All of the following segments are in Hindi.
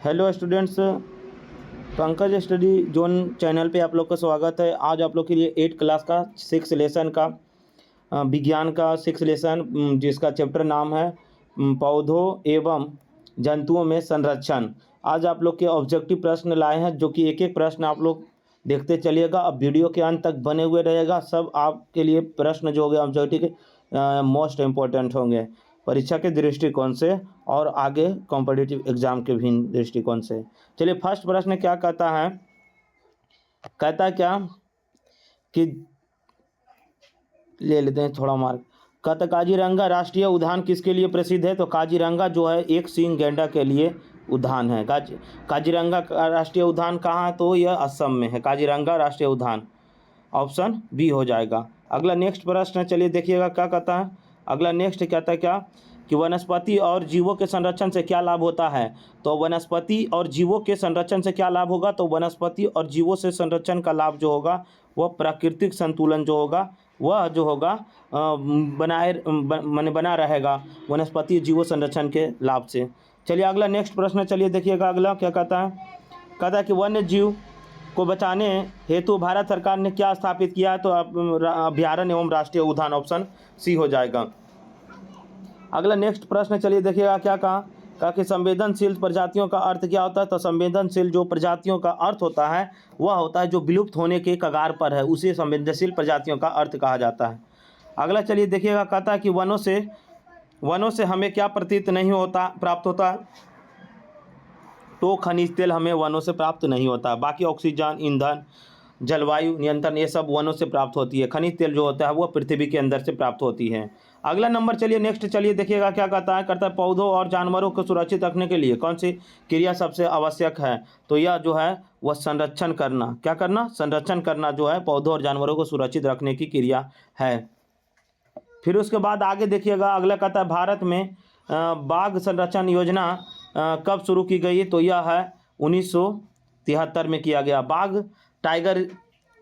Hello students, Pankaj study zone channel पे आप लोग का स्वागत है। आज आप लोग के लिए 8 क्लास का 6 लेसन का विज्ञान का 6 लेसन जिसका चैप्टर नाम है पौधों एवं जंतुओं में संरक्षण। आज आप लोग के ऑब्जेक्टिव प्रश्न लाए हैं, जो कि एक एक प्रश्न आप लोग देखते चलिएगा। अब वीडियो के अंत तक बने हुए रहेगा। सब आपके लिए प्रश्न जो हो गए ऑब्जेक्टिव के मोस्ट इम्पोर्टेंट होंगे परीक्षा के दृष्टिकोण से और आगे कॉम्पिटिटिव एग्जाम के भी दृष्टिकोण से। चलिए, फर्स्ट प्रश्न क्या कहता है? कहता क्या कि ले लेते हैं थोड़ा मार्क। कहता काजीरंगा राष्ट्रीय उद्यान किसके लिए प्रसिद्ध है? तो काजीरंगा जो है एक सींग गैंडा के लिए उद्यान है। काजीरंगा राष्ट्रीय उद्यान कहाँ? तो यह असम में है, काजीरंगा राष्ट्रीय उद्यान। ऑप्शन बी हो जाएगा। अगला नेक्स्ट प्रश्न चलिए देखिएगा क्या कहता है। अगला नेक्स्ट कहता है क्या कि वनस्पति और जीवों के संरक्षण से क्या लाभ होता है? तो वनस्पति और जीवों के संरक्षण से क्या लाभ होगा? तो वनस्पति और जीवों से संरक्षण का लाभ जो होगा वह प्राकृतिक संतुलन जो होगा वह जो होगा बना रहेगा वनस्पति जीवों संरक्षण के लाभ से। चलिए अगला नेक्स्ट प्रश्न चलिए देखिएगा। अगला क्या कहता है? कहता है कि वन्य जीव को बचाने हेतु भारत सरकार ने क्या स्थापित किया है? तो अभ्यारण्य एवं राष्ट्रीय उद्यान। ऑप्शन सी हो जाएगा। अगला नेक्स्ट प्रश्न चलिए देखिएगा क्या कहा कि संवेदनशील प्रजातियों का अर्थ क्या होता है? तो संवेदनशील जो प्रजातियों का अर्थ होता है वह होता है जो विलुप्त होने के कगार पर है, उसे संवेदनशील प्रजातियों का अर्थ कहा जाता है। अगला चलिए देखिएगा, कहता है कि वनों से हमें क्या प्रतीत नहीं होता प्राप्त होता है? तो खनिज तेल हमें वनों से प्राप्त नहीं होता। बाकी ऑक्सीजन, ईंधन, जलवायु नियंत्रण ये सब वनों से प्राप्त होती है। खनिज तेल जो होता है वह पृथ्वी के अंदर से प्राप्त होती है। अगला नंबर चलिए नेक्स्ट चलिए देखिएगा क्या कहता है। करता है पौधों और जानवरों को सुरक्षित रखने के लिए कौन सी क्रिया सबसे आवश्यक है? तो यह जो है वह संरक्षण करना। क्या करना? संरक्षण करना जो है पौधों और जानवरों को सुरक्षित रखने की क्रिया है। फिर उसके बाद आगे देखिएगा। अगला कहता है भारत में बाघ संरक्षण योजना कब शुरू की गई? तो यह है 1973 में किया गया, बाघ टाइगर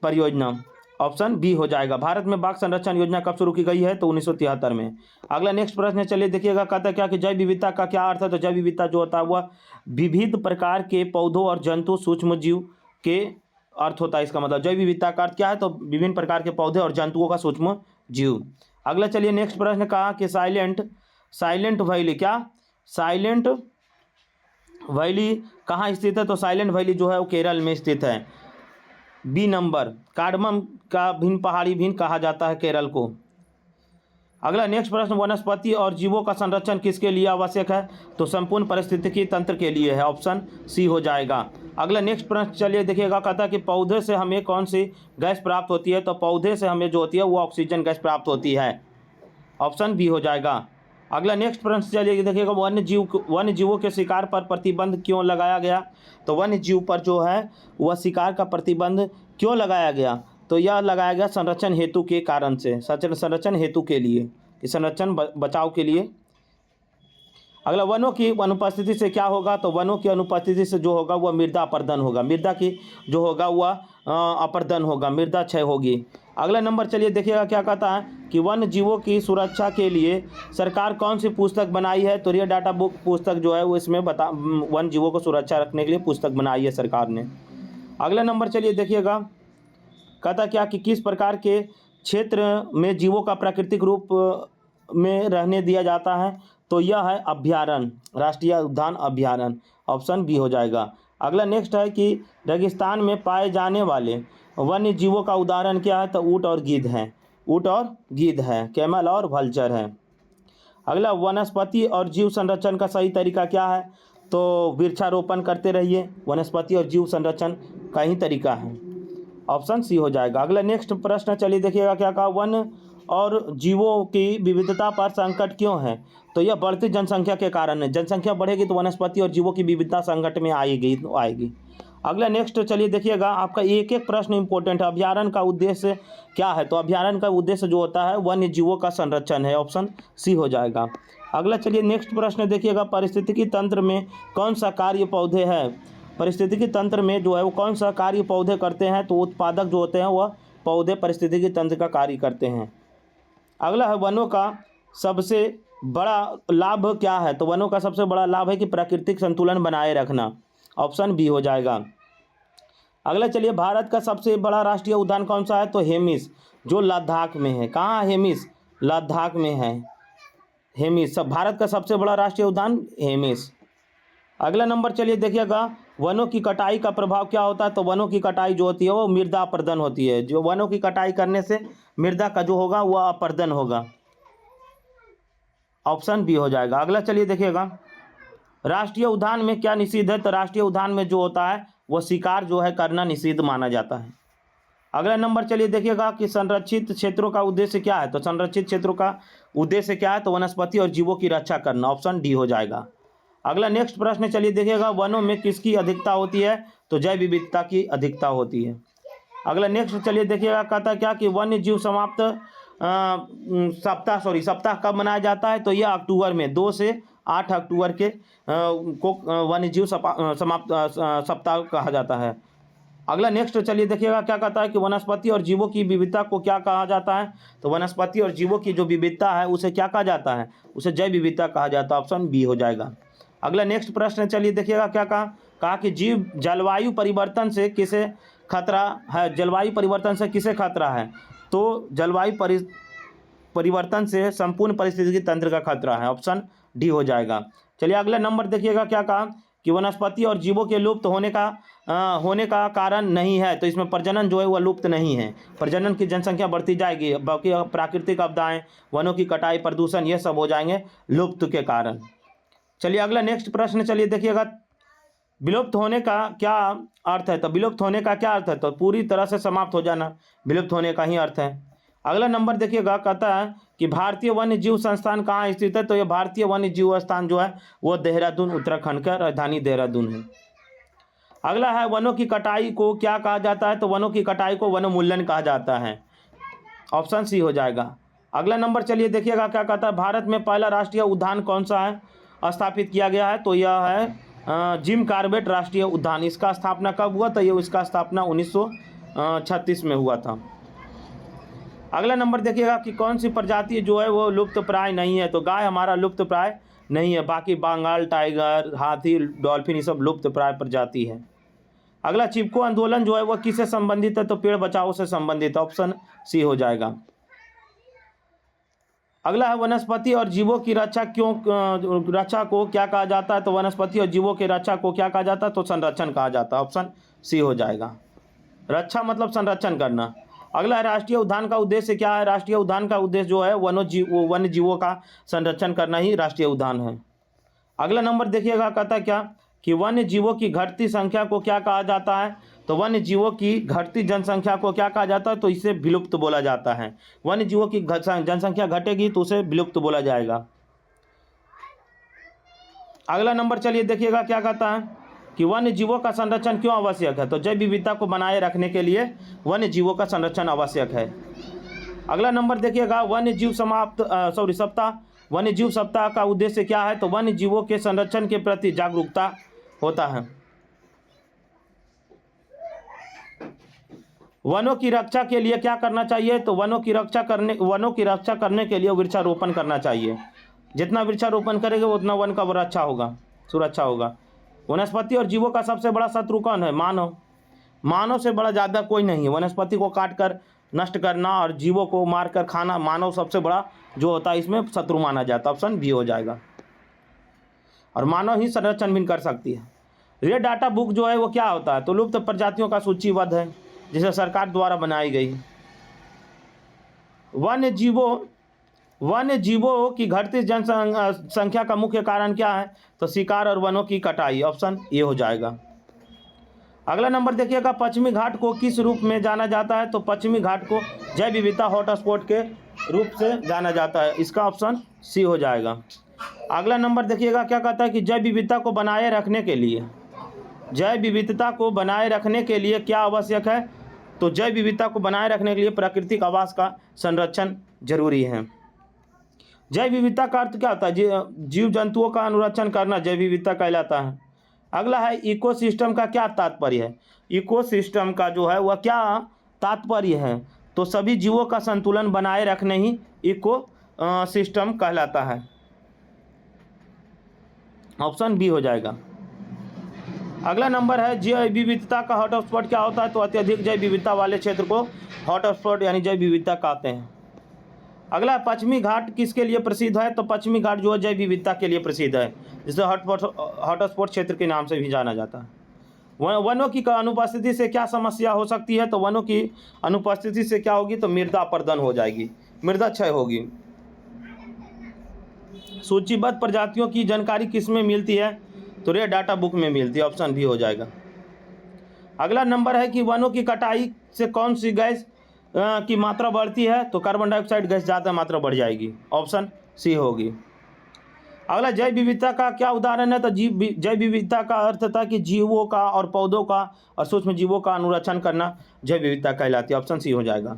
परियोजना। ऑप्शन बी हो जाएगा। भारत में बाघ संरक्षण योजना कब शुरू की गई है? तो 1973 में। अगला नेक्स्ट प्रश्न चलिए देखिएगा। कहता है क्या कि जैव विविधता का क्या अर्थ है? तो जैव विविधता जो होता है वह विविध प्रकार के पौधों और जंतु सूक्ष्म जीव के अर्थ होता है। इसका मतलब जैव विविधता का अर्थ क्या है? तो विभिन्न प्रकार के पौधे और जंतुओं का सूक्ष्म जीव। अगला चलिए नेक्स्ट प्रश्न कहा कि साइलेंट वैली क्या साइलेंट वैली कहाँ स्थित है? तो साइलेंट वैली जो है वो केरल में स्थित है। B number. कार्डमम का भिन्न पहाड़ी भिन्न कहा जाता है केरल को। अगला नेक्स्ट प्रश्न, वनस्पति और जीवों का संरक्षण किसके लिए आवश्यक है? तो संपूर्ण पारिस्थितिकी तंत्र के लिए है। ऑप्शन सी हो जाएगा। अगला नेक्स्ट प्रश्न चलिए देखिएगा। कहता है कि पौधे से हमें कौन सी गैस प्राप्त होती है? तो पौधे से हमें जो होती है वो ऑक्सीजन गैस प्राप्त होती है। ऑप्शन बी हो जाएगा। अगला नेक्स्ट प्रश्न चलिए देखिएगा। वन्य जीवों के शिकार पर प्रतिबंध क्यों लगाया गया? तो वन्य जीव पर जो है वह शिकार का प्रतिबंध क्यों लगाया गया? तो यह लगाया गया संरक्षण हेतु के कारण से, संरक्षण हेतु के लिए, संरक्षण बचाव के लिए। अगला वनों की अनुपस्थिति से क्या होगा? तो वनों की अनुपस्थिति से जो होगा वह मृदा अपर्दन होगा, मृदा की जो होगा वह अपर्दन होगा, मृदा क्षय होगी। अगला नंबर चलिए देखिएगा क्या कहता है कि वन्य जीवों की सुरक्षा के लिए सरकार कौन सी पुस्तक बनाई है? तो रियल डाटा बुक पुस्तक जो है वो इसमें वन्य जीवों को सुरक्षा रखने के लिए पुस्तक बनाई है सरकार ने। अगला नंबर चलिए देखिएगा। कहता क्या कि किस प्रकार के क्षेत्र में जीवों का प्राकृतिक रूप में रहने दिया जाता है? तो यह है अभ्यारण्य, राष्ट्रीय उद्यान अभ्यारण्य। ऑप्शन बी हो जाएगा। अगला नेक्स्ट है कि रेगिस्तान में पाए जाने वाले वन्य जीवों का उदाहरण क्या है? तो ऊँट और गिद्ध हैं, ऊँट और गिद्ध है, कैमल और वल्चर है। अगला वनस्पति और जीव संरक्षण का सही तरीका क्या है? तो वृक्षारोपण करते रहिए, वनस्पति और जीव संरक्षण का ही तरीका है। ऑप्शन सी हो जाएगा। अगला नेक्स्ट प्रश्न चलिए देखिएगा क्या कहा। वन और जीवों की विविधता पर संकट क्यों है? तो यह बढ़ती जनसंख्या के कारण है। जनसंख्या बढ़ेगी तो वनस्पति और जीवों की विविधता संकट में आएगी। अगला नेक्स्ट चलिए देखिएगा। आपका एक एक प्रश्न इंपॉर्टेंट है। अभ्यारण्य का उद्देश्य क्या है? तो अभ्यारण्य का उद्देश्य जो होता है वन्य जीवों का संरक्षण है। ऑप्शन सी हो जाएगा। अगला चलिए नेक्स्ट प्रश्न देखिएगा। पारिस्थितिकी तंत्र में कौन सा कार्य पौधे है? पारिस्थितिकी तंत्र में जो है वो कौन सा कार्य पौधे करते हैं? तो उत्पादक जो होते हैं वह पौधे पारिस्थितिकी तंत्र का कार्य करते हैं। अगला है वनों का सबसे बड़ा लाभ क्या है? तो वनों का सबसे बड़ा लाभ है कि प्राकृतिक संतुलन बनाए रखना। ऑप्शन बी हो जाएगा। अगला चलिए, भारत का सबसे बड़ा राष्ट्रीय उद्यान कौन सा है? तो हेमिस, जो लद्दाख में है। कहाँ? हेमिस, लद्दाख में है। हेमिस सब भारत का सबसे बड़ा राष्ट्रीय उद्यान हेमिस। अगला नंबर चलिए देखिएगा, वनों की कटाई का प्रभाव क्या होता है? तो वनों की कटाई जो होती है वो मृदा अपरदन होती है। जो वनों की कटाई करने से मृदा का जो होगा वह अपरदन होगा। ऑप्शन बी हो जाएगा। अगला चलिए देखिएगा, राष्ट्रीय उद्यान में क्या निषिद्ध है? तो राष्ट्रीय उद्यान में जो होता है वो शिकार जो है करना निषिद्ध माना जाता है। अगला नंबर चलिए देखिएगा कि संरक्षित क्षेत्रों का उद्देश्य क्या है? तो संरक्षित क्षेत्रों का उद्देश्य क्या है? तो वनस्पति और जीवों की रक्षा करना। ऑप्शन डी हो जाएगा। अगला नेक्स्ट प्रश्न चलिए देखिएगा, वनों में किसकी अधिकता होती है? तो जैव विविधता की अधिकता होती है। अगला नेक्स्ट चलिए देखिएगा, कहता क्या कि वन्य जीव सप्ताह कब मनाया जाता है? तो यह अक्टूबर में 2 से 8 अक्टूबर के को वन्य जीव समाप्त सप्ताह कहा जाता है। अगला नेक्स्ट चलिए देखिएगा, क्या कहता है कि वनस्पति और जीवों की विविधता को क्या कहा जाता है? तो वनस्पति और जीवों की जो विविधता है उसे क्या कहा जाता है? उसे जैव विविधता कहा जाता है। ऑप्शन बी हो जाएगा। अगला नेक्स्ट प्रश्न चलिए देखिएगा, क्या कहा कि जीव जलवायु परिवर्तन से किसे खतरा है? जलवायु परिवर्तन से किसे खतरा है? तो जलवायु परिवर्तन से संपूर्ण पारिस्थितिकी तंत्र का खतरा है। ऑप्शन डी हो जाएगा। चलिए अगला नंबर देखिएगा, क्या कहा कि वनस्पति और जीवों के लुप्त होने का कारण नहीं है। तो इसमें प्रजनन जो है वह लुप्त नहीं है। प्रजनन की जनसंख्या बढ़ती जाएगी, बाकी प्राकृतिक आपदाएं, वनों की कटाई, प्रदूषण, ये सब हो जाएंगे लुप्त के कारण। चलिए अगला नेक्स्ट प्रश्न चलिए देखिएगा, विलुप्त होने का क्या अर्थ है? तो विलुप्त होने का क्या अर्थ है? तो पूरी तरह से समाप्त हो जाना, विलुप्त होने का ही अर्थ है। अगला नंबर देखिएगा, कहता है कि भारतीय वन्य जीव संस्थान कहाँ स्थित है? तो ये भारतीय वन्य जीव स्थान जो है वो देहरादून, उत्तराखंड का राजधानी देहरादून है। अगला है, वनों की कटाई को क्या कहा जाता है? तो वनों की कटाई को वनोन्मूलन कहा जाता है। ऑप्शन सी हो जाएगा। अगला नंबर चलिए देखिएगा, क्या कहता है, भारत में पहला राष्ट्रीय उद्यान कौन सा है स्थापित किया गया है? तो यह है जिम कॉर्बेट राष्ट्रीय उद्यान। इसका स्थापना कब हुआ? तो ये इसका स्थापना 1936 में हुआ था। अगला नंबर देखिएगा कि कौन सी प्रजाति जो है वो लुप्त प्राय नहीं है? तो गाय हमारा लुप्त प्राय नहीं है, बाकी बंगाल टाइगर, हाथी, डॉल्फिन, ये सब लुप्त प्राय प्रजाति है। अगला, चिपको आंदोलन जो है वो किससे संबंधित है? तो पेड़ बचाओ से संबंधित। ऑप्शन सी हो जाएगा। अगला है, वनस्पति और जीवों की रक्षा को क्या कहा जाता है? तो वनस्पति और जीवों की रक्षा को क्या कहा जाता है? तो संरक्षण कहा जाता है। ऑप्शन सी हो जाएगा। रक्षा मतलब संरक्षण करना। अगला है, राष्ट्रीय उद्यान का उद्देश्य क्या है? राष्ट्रीय उद्यान का उद्देश्य जो है वन्य जीवों का संरक्षण करना ही राष्ट्रीय उद्यान है। अगला नंबर देखिएगा, कहता है क्या कि वन्य जीवों की घटती संख्या को क्या कहा जाता है? तो वन्य जीवों की घटती जनसंख्या को क्या कहा जाता है? तो इसे विलुप्त बोला जाता है। वन्य जीवों की जनसंख्या घटेगी तो उसे विलुप्त बोला जाएगा। अगला नंबर चलिए देखिएगा, क्या कहता है कि वन्य जीवों का संरक्षण क्यों आवश्यक है? तो जैव विविधता को बनाए रखने के लिए वन्य जीवों का संरक्षण आवश्यक है। अगला नंबर देखिएगा, वन्य जीव सप्ताह का उद्देश्य क्या है? तो वन्य जीवों के संरक्षण के प्रति जागरूकता होता है। वनों की रक्षा के लिए क्या करना चाहिए? तो वनों की रक्षा करने के लिए वृक्षारोपण करना चाहिए। जितना वृक्षारोपण करेंगे उतना वन का सुरक्षा होगा। वनस्पति और जीवों का सबसे बड़ा शत्रु कौन है? मानव से बड़ा ज़्यादा कोई नहीं है। वनस्पति को काट कर नष्ट करना और जीवों को मार कर खाना मानव सबसे बड़ा जो होता है इसमें शत्रु माना जाता है। ऑप्शन बी हो जाएगा। और मानव ही संरक्षण भी कर सकती है। रेड डाटा बुक जो है वो क्या होता है? तो लुप्त प्रजातियों का सूचीबद्ध है जिसे सरकार द्वारा बनाई गई। वन्य जीवों की घटती जनसंख्या का मुख्य कारण क्या है? तो शिकार और वनों की कटाई। ऑप्शन ए हो जाएगा। अगला नंबर देखिएगा, पश्चिमी घाट को किस रूप में जाना जाता है? तो पश्चिमी घाट को जैव विविधता हॉटस्पॉट के रूप से जाना जाता है। इसका ऑप्शन सी हो जाएगा। अगला नंबर देखिएगा, क्या कहता है कि जैव विविधता को बनाए रखने के लिए क्या आवश्यक है? तो जैव विविधता को बनाए रखने के लिए प्राकृतिक आवास का संरक्षण जरूरी है। जैव विविधता का अर्थ क्या होता है? जीव जंतुओं का अनुरक्षण करना जैव विविधता कहलाता है। अगला है, इकोसिस्टम का क्या तात्पर्य है? इकोसिस्टम का जो है वह क्या तात्पर्य है? तो सभी जीवों का संतुलन बनाए रखने ही इको सिस्टम कहलाता है। ऑप्शन बी हो जाएगा। अगला नंबर है जैव विविधता का हॉटस्पॉट क्या होता है? तो अत्यधिक जैव विविधता वाले क्षेत्र को हॉटस्पॉट यानी जैव विविधता कहते हैं। अगला पश्चिमी घाट किसके लिए प्रसिद्ध है? तो पश्चिमी घाट जो है जैव विविधता के लिए प्रसिद्ध है, जिसे हॉटस्पॉट क्षेत्र के नाम से भी जाना जाता है। वनों की अनुपस्थिति से क्या समस्या हो सकती है? तो वनों की अनुपस्थिति से क्या होगी? तो मृदा अपरदन हो जाएगी, मृदा क्षय होगी। सूचीबद्ध प्रजातियों की जानकारी किस में मिलती है? तो रेड डाटा बुक में मिलती है, ऑप्शन भी हो जाएगा। अगला नंबर है कि वनों की कटाई से कौन सी गैस की मात्रा बढ़ती है? तो कार्बन डाइऑक्साइड गैस ज़्यादा मात्रा बढ़ जाएगी, ऑप्शन सी होगी। अगला जैव विविधता का क्या उदाहरण है? तो जैव विविधता का अर्थ था कि जीवों का और पौधों का और सूक्ष्म जीवों का अनुरक्षण करना जैव विविधता कहलाती है, ऑप्शन सी हो जाएगा।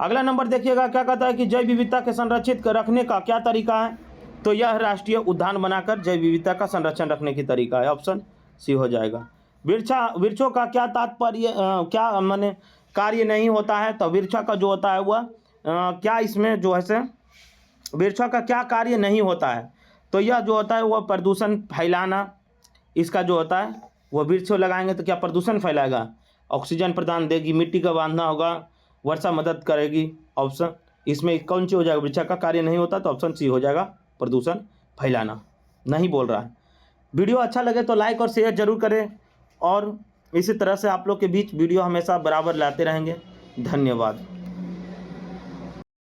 अगला नंबर देखिएगा क्या कहता है कि जैव विविधता के संरक्षित रखने का क्या तरीका है? तो यह राष्ट्रीय उद्यान बनाकर जैव विविधता का संरक्षण रखने की तरीका है, ऑप्शन सी हो जाएगा। वृक्षों का क्या तात्पर्य क्या माने कार्य नहीं होता है? तो वृक्ष का जो होता है वह क्या इसमें जो है से वृक्षों का क्या कार्य नहीं होता है? तो यह जो होता है वह प्रदूषण फैलाना, इसका जो होता है वह वृक्ष लगाएंगे तो क्या प्रदूषण फैलाएगा? ऑक्सीजन प्रदान देगी, मिट्टी का बांधना होगा, वर्षा मदद करेगी, ऑप्शन इसमें कौन सी हो जाएगा? वृक्ष का कार्य नहीं होता तो ऑप्शन सी हो जाएगा, प्रदूषण फैलाना। नहीं बोल रहा है। वीडियो अच्छा लगे तो लाइक और शेयर जरूर करें और इसी तरह से आप लोग के बीच वीडियो हमेशा बराबर लाते रहेंगे। धन्यवाद।